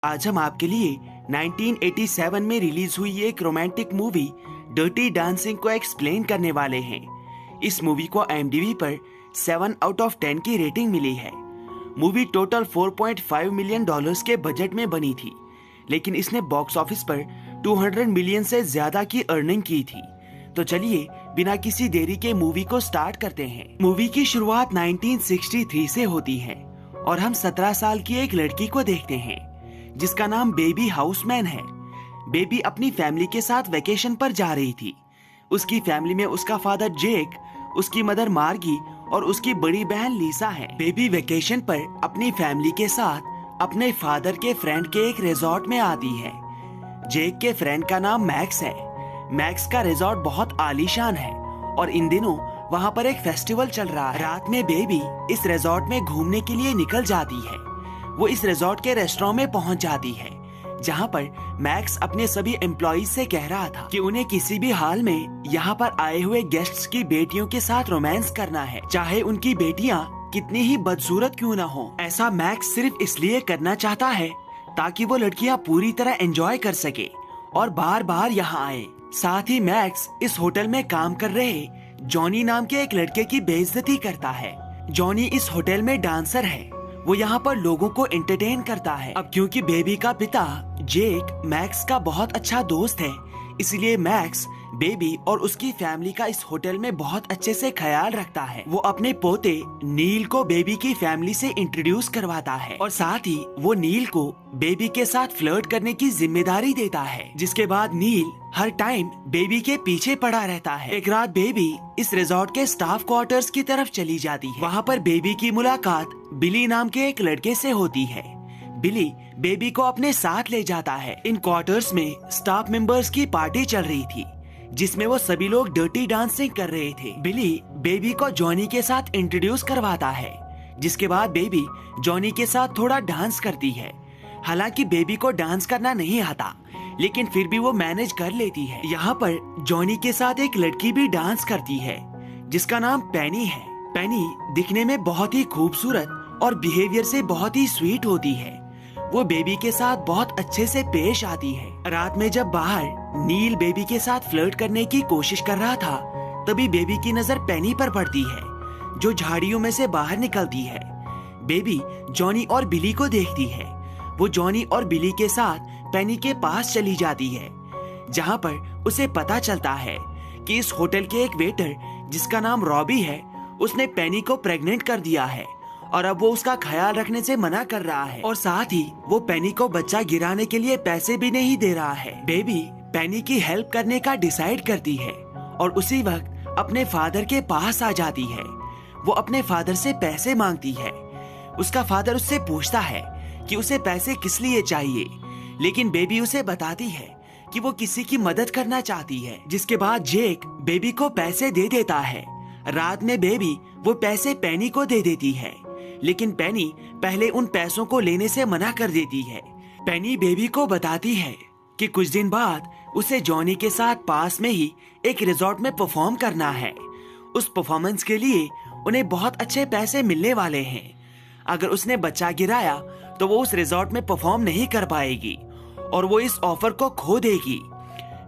आज हम आपके लिए 1987 में रिलीज हुई एक रोमांटिक मूवी डर्टी डांसिंग को एक्सप्लेन करने वाले हैं। इस मूवी को IMDb पर 7 आउट ऑफ 10 की रेटिंग मिली है। मूवी टोटल $4.5 मिलियन के बजट में बनी थी, लेकिन इसने बॉक्स ऑफिस पर 200 मिलियन से ज्यादा की अर्निंग की थी। तो चलिए बिना किसी देरी के मूवी को स्टार्ट करते हैं। मूवी की शुरुआत 1963 से होती है और हम 17 साल की एक लड़की को देखते हैं जिसका नाम बेबी हाउसमैन है। बेबी अपनी फैमिली के साथ वेकेशन पर जा रही थी। उसकी फैमिली में उसका फादर जेक, उसकी मदर मार्गी और उसकी बड़ी बहन लीसा है। बेबी वेकेशन पर अपनी फैमिली के साथ अपने फादर के फ्रेंड के एक रिजॉर्ट में आती है। जेक के फ्रेंड का नाम मैक्स है। मैक्स का रिजॉर्ट बहुत आलीशान है और इन दिनों वहाँ पर एक फेस्टिवल चल रहा है। रात में बेबी इस रिजॉर्ट में घूमने के लिए निकल जाती है। वो इस रिजॉर्ट के रेस्टोरेंट में पहुँच जाती है, जहाँ पर मैक्स अपने सभी एम्प्लॉइज से कह रहा था कि उन्हें किसी भी हाल में यहाँ पर आए हुए गेस्ट्स की बेटियों के साथ रोमांस करना है, चाहे उनकी बेटियाँ कितनी ही बदसूरत क्यों ना हो। ऐसा मैक्स सिर्फ इसलिए करना चाहता है ताकि वो लड़कियाँ पूरी तरह एंजॉय कर सके और बार बार यहाँ आए। साथ ही मैक्स इस होटल में काम कर रहे जॉनी नाम के एक लड़के की बेइज्जती करता है। जॉनी इस होटल में डांसर है। वो यहाँ पर लोगों को एंटरटेन करता है। अब क्योंकि बेबी का पिता जेक मैक्स का बहुत अच्छा दोस्त है, इसलिए मैक्स बेबी और उसकी फैमिली का इस होटल में बहुत अच्छे से ख्याल रखता है। वो अपने पोते नील को बेबी की फैमिली से इंट्रोड्यूस करवाता है और साथ ही वो नील को बेबी के साथ फ्लर्ट करने की जिम्मेदारी देता है, जिसके बाद नील हर टाइम बेबी के पीछे पड़ा रहता है। एक रात बेबी इस रिजॉर्ट के स्टाफ क्वार्टर्स की तरफ चली जाती है। वहाँ पर बेबी की मुलाकात बिली नाम के एक लड़के से होती है। बिली बेबी को अपने साथ ले जाता है। इन क्वार्टर्स में स्टाफ मेंबर्स की पार्टी चल रही थी, जिसमें वो सभी लोग डर्टी डांसिंग कर रहे थे। बिली बेबी को जॉनी के साथ इंट्रोड्यूस करवाता है, जिसके बाद बेबी जॉनी के साथ थोड़ा डांस करती है। हालांकि बेबी को डांस करना नहीं आता, लेकिन फिर भी वो मैनेज कर लेती है। यहाँ पर जॉनी के साथ एक लड़की भी डांस करती है, जिसका नाम पेनी है। पेनी दिखने में बहुत ही खूबसूरत और बिहेवियर से बहुत ही स्वीट होती है। वो बेबी के साथ बहुत अच्छे से पेश आती है। रात में जब बाहर नील बेबी के साथ फ्लर्ट करने की कोशिश कर रहा था, तभी बेबी की नजर पेनी पर पड़ती है, जो झाड़ियों में से बाहर निकलती है। बेबी जॉनी और बिली को देखती है। वो जॉनी और बिली के साथ पेनी के पास चली जाती है, जहाँ पर उसे पता चलता है कि इस होटल के एक वेटर जिसका नाम रॉबी है, उसने पेनी को प्रेग्नेंट कर दिया है और अब वो उसका ख्याल रखने से मना कर रहा है और साथ ही वो पेनी को बच्चा गिराने के लिए पैसे भी नहीं दे रहा है। बेबी पेनी की हेल्प करने का डिसाइड करती है और उसी वक्त अपने फादर के पास आ जाती है। वो अपने फादर से पैसे मांगती है। उसका फादर उससे पूछता है कि उसे पैसे किस लिए चाहिए, लेकिन बेबी उसे बताती है कि वो किसी की मदद करना चाहती है। जिसके बाद जेक बेबी को पैसे दे देता है। रात में बेबी वो पैसे पेनी को दे देती है, लेकिन पेनी पहले उन पैसों को लेने से मना कर देती है। पेनी बेबी को बताती है कि कुछ दिन बाद उसे जॉनी के साथ पास में ही एक रिजॉर्ट में परफॉर्म करना है। उस परफॉर्मेंस के लिए उन्हें बहुत अच्छे पैसे मिलने वाले हैं। अगर उसने बच्चा गिराया तो वो उस रिजॉर्ट में परफॉर्म नहीं कर पाएगी और वो इस ऑफर को खो देगी।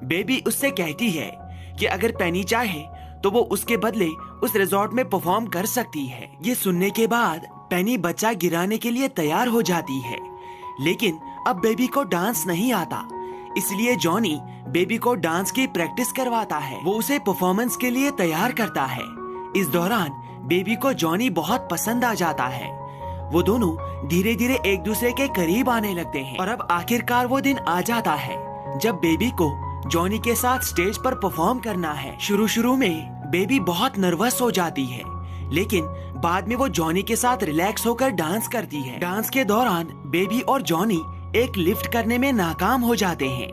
बेबी उससे कहती है कि अगर पेनी चाहे तो वो उसके बदले उस रिजॉर्ट में परफॉर्म कर सकती है। ये सुनने के बाद पेनी बच्चा गिराने के लिए तैयार हो जाती है, लेकिन अब बेबी को डांस नहीं आता, इसलिए जॉनी बेबी को डांस की प्रैक्टिस करवाता है। वो उसे परफॉर्मेंस के लिए तैयार करता है। इस दौरान बेबी को जॉनी बहुत पसंद आ जाता है। वो दोनों धीरे धीरे एक दूसरे के करीब आने लगते हैं और अब आखिरकार वो दिन आ जाता है जब बेबी को जॉनी के साथ स्टेज पर परफॉर्म करना है। शुरू में बेबी बहुत नर्वस हो जाती है, लेकिन बाद में वो जॉनी के साथ रिलैक्स होकर डांस करती है। डांस के दौरान बेबी और जॉनी एक लिफ्ट करने में नाकाम हो जाते हैं,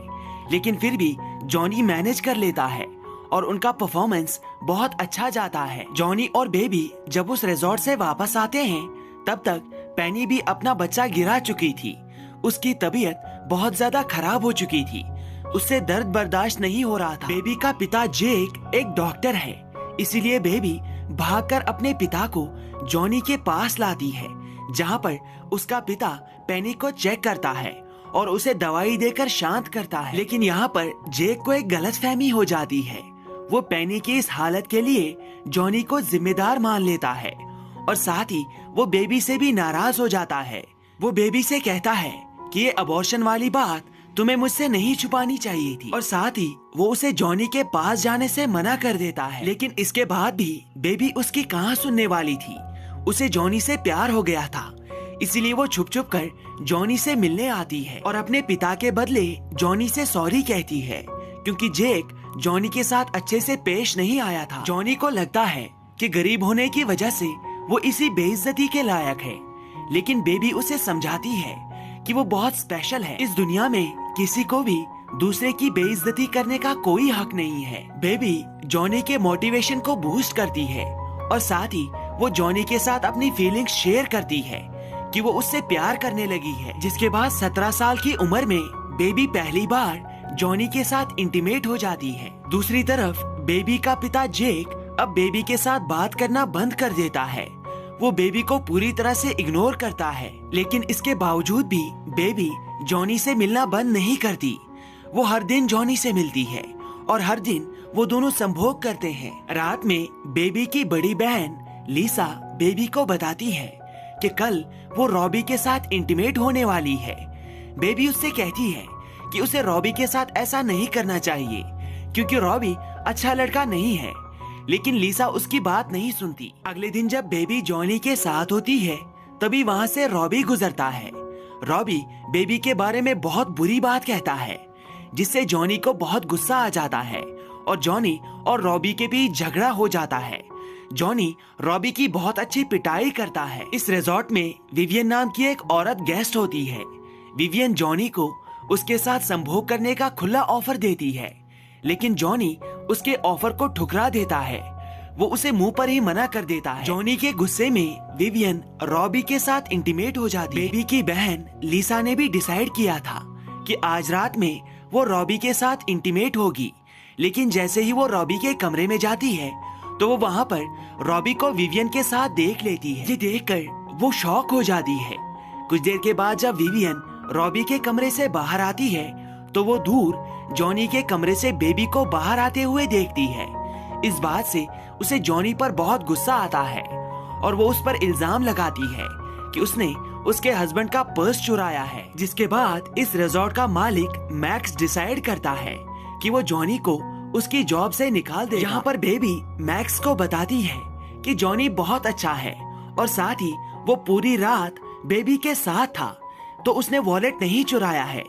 लेकिन फिर भी जॉनी मैनेज कर लेता है और उनका परफॉर्मेंस बहुत अच्छा जाता है। जॉनी और बेबी जब उस रिजॉर्ट से वापस आते हैं, तब तक पेनी भी अपना बच्चा गिरा चुकी थी। उसकी तबीयत बहुत ज्यादा खराब हो चुकी थी। उससे दर्द बर्दाश्त नहीं हो रहा था। बेबी का पिता जेक एक डॉक्टर है, इसीलिए बेबी भागकर अपने पिता को जॉनी के पास लाती है, जहाँ पर उसका पिता पेनी को चेक करता है और उसे दवाई देकर शांत करता है। लेकिन यहाँ पर जेक को एक गलतफहमी हो जाती है। वो पेनी की इस हालत के लिए जॉनी को जिम्मेदार मान लेता है और साथ ही वो बेबी से भी नाराज हो जाता है। वो बेबी से कहता है कि ये अबॉर्शन वाली बात तुम्हें मुझसे नहीं छुपानी चाहिए थी, और साथ ही वो उसे जॉनी के पास जाने से मना कर देता है। लेकिन इसके बाद भी बेबी उसकी कहाँ सुनने वाली थी। उसे जॉनी से प्यार हो गया था, इसीलिए वो छुप छुप कर जॉनी से मिलने आती है और अपने पिता के बदले जॉनी से सॉरी कहती है, क्योंकि जेक जॉनी के साथ अच्छे से पेश नहीं आया था। जॉनी को लगता है कि गरीब होने की वजह से वो इसी बेइज्जती के लायक है, लेकिन बेबी उसे समझाती है कि वो बहुत स्पेशल है। इस दुनिया में किसी को भी दूसरे की बेइज्जती करने का कोई हक नहीं है। बेबी जॉनी के मोटिवेशन को बूस्ट करती है और साथ ही वो जॉनी के साथ अपनी फीलिंग्स शेयर करती है कि वो उससे प्यार करने लगी है। जिसके बाद 17 साल की उम्र में बेबी पहली बार जॉनी के साथ इंटीमेट हो जाती है। दूसरी तरफ बेबी का पिता जेक अब बेबी के साथ बात करना बंद कर देता है। वो बेबी को पूरी तरह से इग्नोर करता है, लेकिन इसके बावजूद भी बेबी जॉनी से मिलना बंद नहीं करती। वो हर दिन जॉनी से मिलती है और हर दिन वो दोनों संभोग करते हैं। रात में बेबी की बड़ी बहन लीसा बेबी को बताती है कि कल वो रॉबी के साथ इंटीमेट होने वाली है। बेबी उससे कहती है कि उसे रॉबी के साथ ऐसा नहीं करना चाहिए, क्योंकि रॉबी अच्छा लड़का नहीं है। लेकिन लीसा उसकी बात नहीं सुनती। अगले दिन जब बेबी जॉनी के साथ होती है, तभी वहाँ से रॉबी गुजरता है। रॉबी बेबी के बारे में बहुत बुरी बात कहता है, जिससे जॉनी को बहुत गुस्सा आ जाता है और जॉनी और रॉबी के बीच झगड़ा हो जाता है। जॉनी रॉबी की बहुत अच्छी पिटाई करता है। इस रिजॉर्ट में विवियन नाम की एक औरत गेस्ट होती है। विवियन जॉनी को उसके साथ संभोग करने का खुला ऑफर देती है, लेकिन जॉनी उसके ऑफर को ठुकरा देता है। वो उसे मुंह पर ही मना कर देता है। जॉनी के गुस्से में विवियन रॉबी के साथ इंटीमेट हो जाती है। बेबी की बहन लीसा ने भी डिसाइड किया था कि आज रात में वो रॉबी के साथ इंटीमेट होगी, लेकिन जैसे ही वो रॉबी के कमरे में जाती है तो वो वहाँ पर रॉबी को विवियन के साथ देख लेती है। ये देखकर वो शॉक हो जाती है। कुछ देर के बाद जब विवियन रॉबी के कमरे से बाहर आती है तो वो दूर जॉनी के कमरे से बेबी को बाहर आते हुए देखती है। इस बात से उसे जॉनी पर बहुत गुस्सा आता है और वो उस पर इल्जाम लगाती है कि उसने उसके हस्बैंड का पर्स चुराया है। जिसके बाद इस रिजॉर्ट का मालिक मैक्स डिसाइड करता है कि वो जॉनी को उसकी जॉब से निकाल दे। यहाँ पर बेबी मैक्स को बताती है कि जॉनी बहुत अच्छा है और साथ ही वो पूरी रात बेबी के साथ था, तो उसने वॉलेट नहीं चुराया है।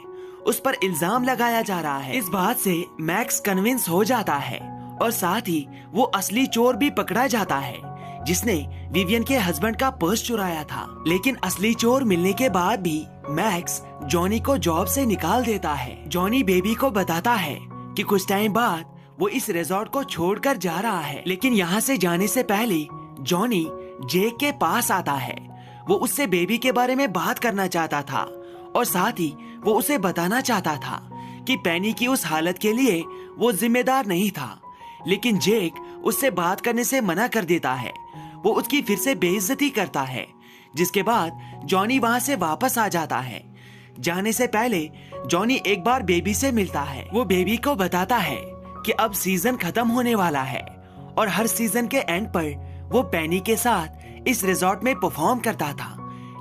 उस पर इल्जाम लगाया जा रहा है। इस बात से मैक्स कन्विंस हो जाता है और साथ ही वो असली चोर भी पकड़ा जाता है, जिसने विवियन के हस्बैंड का पर्स चुराया था। लेकिन असली चोर मिलने के बाद भी मैक्स जॉनी को जॉब से निकाल देता है। जॉनी बेबी को बताता है कि कुछ टाइम बाद वो इस रिजॉर्ट को छोड़कर जा रहा है, लेकिन यहाँ से जाने से पहले जॉनी जेक के पास आता है। वो उससे बेबी के बारे में बात करना चाहता था और साथ ही वो उसे बताना चाहता था कि पेनी की उस हालत के लिए वो जिम्मेदार नहीं था। लेकिन जेक उससे बात करने से मना कर देता है। वो उसकी फिर से बेइज्जती करता है, जिसके बाद जॉनी वहाँ से वापस आ जाता है। जाने से पहले जॉनी एक बार बेबी से मिलता है। वो बेबी को बताता है कि अब सीजन खत्म होने वाला है और हर सीजन के एंड पर वो पेनी के साथ इस रिजॉर्ट में परफॉर्म करता था,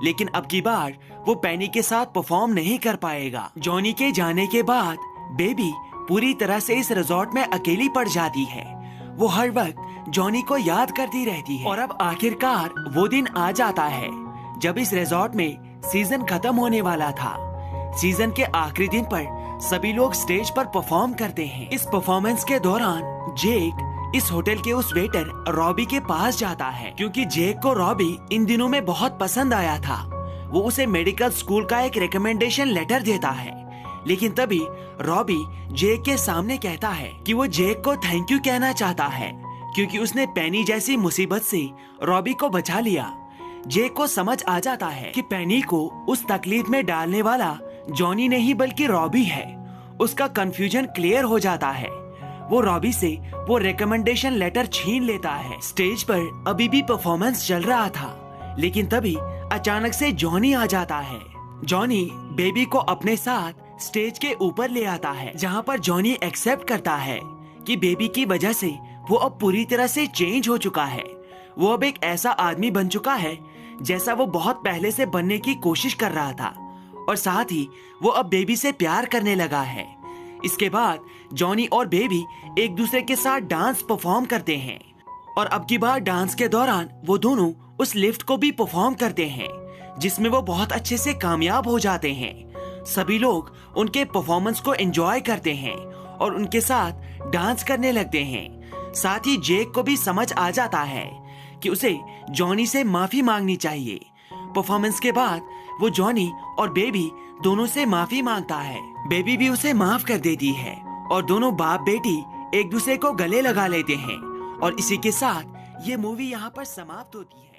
लेकिन अब की बार वो पेनी के साथ परफॉर्म नहीं कर पाएगा। जॉनी के जाने के बाद बेबी पूरी तरह से इस रिजॉर्ट में अकेली पड़ जाती है। वो हर वक्त जॉनी को याद करती रहती है और अब आखिरकार वो दिन आ जाता है जब इस रिजॉर्ट में सीजन खत्म होने वाला था। सीजन के आखिरी दिन पर सभी लोग स्टेज पर परफॉर्म करते हैं। इस परफॉर्मेंस के दौरान जेक इस होटल के उस वेटर रॉबी के पास जाता है, क्योंकि जेक को रॉबी इन दिनों में बहुत पसंद आया था। वो उसे मेडिकल स्कूल का एक रिकमेंडेशन लेटर देता है, लेकिन तभी रॉबी जेक के सामने कहता है कि वो जेक को थैंक यू कहना चाहता है, क्योंकि उसने पेनी जैसी मुसीबत से रॉबी को बचा लिया। जेक को समझ आ जाता है कि पेनी को उस तकलीफ में डालने वाला जॉनी नहीं बल्कि रॉबी है। उसका कंफ्यूजन क्लियर हो जाता है। वो रॉबी से वो रिकमेंडेशन लेटर छीन लेता है। स्टेज पर अभी भी परफॉर्मेंस चल रहा था, लेकिन तभी अचानक से जॉनी आ जाता है। जॉनी बेबी को अपने साथ स्टेज के ऊपर ले आता है, जहाँ पर जॉनी एक्सेप्ट करता है कि बेबी की वजह से वो अब पूरी तरह से चेंज हो चुका है। वो अब एक ऐसा आदमी बन चुका है जैसा वो बहुत पहले से बनने की कोशिश कर रहा था, और साथ ही वो अब बेबी से प्यार करने लगा है। इसके बाद जॉनी और बेबी एक दूसरे के साथ डांस परफॉर्म करते हैं, और अब की बार डांस के दौरान वो दोनों उस लिफ्ट को भी परफॉर्म करते हैं, जिसमें वो बहुत अच्छे से कामयाब हो जाते हैं। सभी लोग उनके परफॉर्मेंस को एंजॉय करते हैं और उनके साथ डांस करने लगते हैं। साथ ही जेक को भी समझ आ जाता है कि उसे जॉनी से माफी मांगनी चाहिए। परफॉर्मेंस के बाद वो जॉनी और बेबी दोनों से माफी मांगता है। बेबी भी उसे माफ कर देती है और दोनों बाप बेटी एक दूसरे को गले लगा लेते हैं। और इसी के साथ ये मूवी यहाँ पर समाप्त होती है।